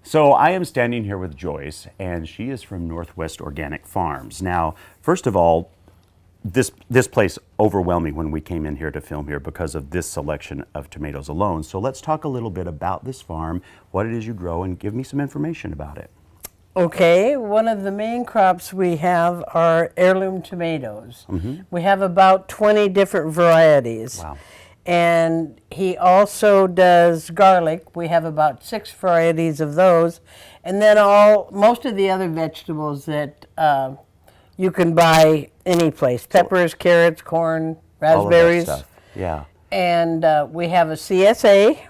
So I am standing here with Joyce, and she is from Northwest Organic Farms. Now, first of all, this place overwhelmed me when we came in here to film here because of this selection of tomatoes alone. So let's talk a little bit about this farm, what it is you grow, and give me some information about it. Okay, one of the main crops we have are heirloom tomatoes. We have about 20 different varieties. Wow. And he also does garlic. We have about 6 varieties of those. And then most of the other vegetables that you can buy any place. Peppers, carrots, corn, raspberries. All of that stuff. Yeah. And we have a CSA.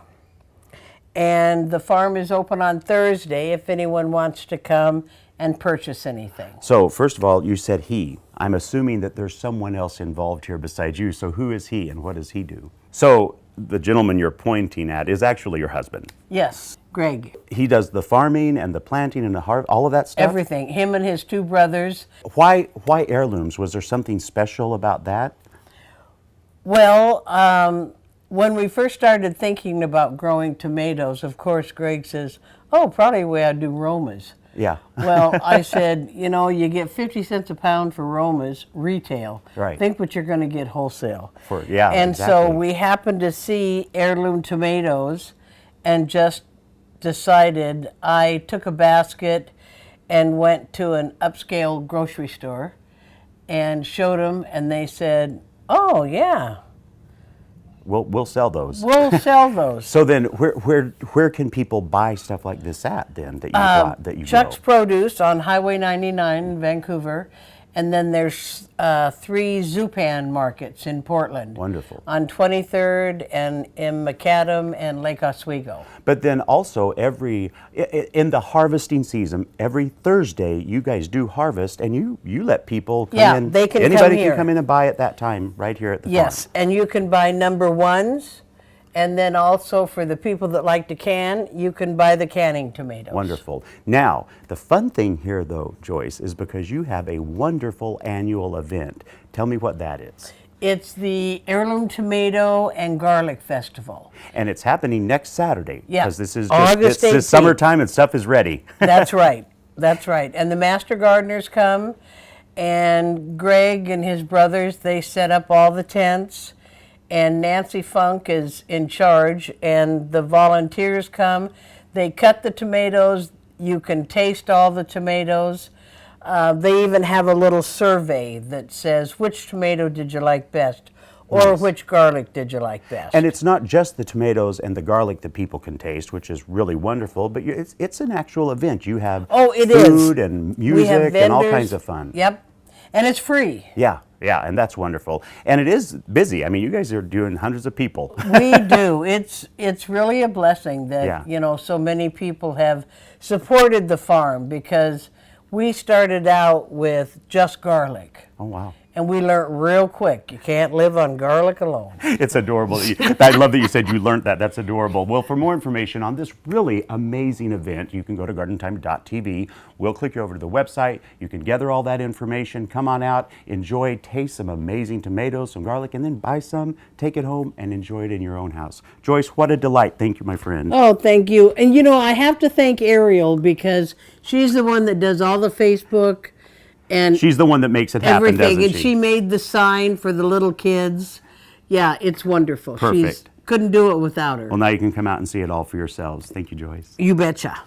And the farm is open on Thursday if anyone wants to come and purchase anything. So first of all, you said he. I'm assuming that there's someone else involved here besides you. So who is he and what does he do? So the gentleman you're pointing at is actually your husband. Yes, Greg. He does the farming and the planting and the harvest, all of that stuff? Everything. Him and his 2 brothers. Why heirlooms? Was there something special about that? Well, when we first started thinking about growing tomatoes, of course, Greg says, oh, probably we ought to do Romas. Yeah. Well, I said, you know, you get 50 cents a pound for Romas retail. Right. Think what you're going to get wholesale. Yeah, and exactly. so we happened to see heirloom tomatoes and just decided. I took a basket and went to an upscale grocery store and showed them, and they said, oh, yeah. We'll sell those. We'll sell those. So then, where can people buy stuff like this at then that you Chuck's grow? Produce on Highway 99 in Vancouver, and then there's 3 Zupan markets in Portland. Wonderful. On 23rd and in Macadam and Lake Oswego. But then also in the harvesting season, every Thursday you guys do harvest, and you let people come in. They can Anybody come here. can come in and buy at that time right here at the farm. Yes, and you can buy number 1s. And then also for the people that like to can, you can buy the canning tomatoes. Wonderful. Now, the fun thing here though, Joyce, is because you have a wonderful annual event. Tell me what that is. It's the Heirloom Tomato and Garlic Festival. And it's happening next Saturday. Yeah, because this is August 18th. It's summertime and stuff is ready. That's right. That's right. And the master gardeners come, and Greg and his brothers, they set up all the tents. And Nancy Funk is in charge, and the volunteers come. They cut the tomatoes. You can taste all the tomatoes. They even have a little survey that says, which tomato did you like best? Or Nice. Which garlic did you like best? And it's not just the tomatoes and the garlic that people can taste, which is really wonderful, but it's an actual event. You have food and music and all kinds of fun. Yep, and it's free. Yeah, and that's wonderful. And it is busy. I mean, you guys are doing hundreds of people. We do. It's really a blessing that, you know, so many people have supported the farm, because we started out with just garlic. Oh, wow. And we learned real quick, you can't live on garlic alone. It's adorable. I love that you said you learned that. That's adorable. Well, for more information on this really amazing event, you can go to gardentime.tv. We'll click you over to the website. You can gather all that information. Come on out, enjoy, taste some amazing tomatoes, some garlic, and then buy some, take it home, and enjoy it in your own house. Joyce, what a delight. Thank you, my friend. Oh, thank you. And you know, I have to thank Ariel, because she's the one that does all the Facebook. And she's the one that makes it happen, everything. doesn't And she made the sign for the little kids. Yeah, it's wonderful. Perfect. Couldn't do it without her. Well, now you can come out and see it all for yourselves. Thank you, Joyce. You betcha.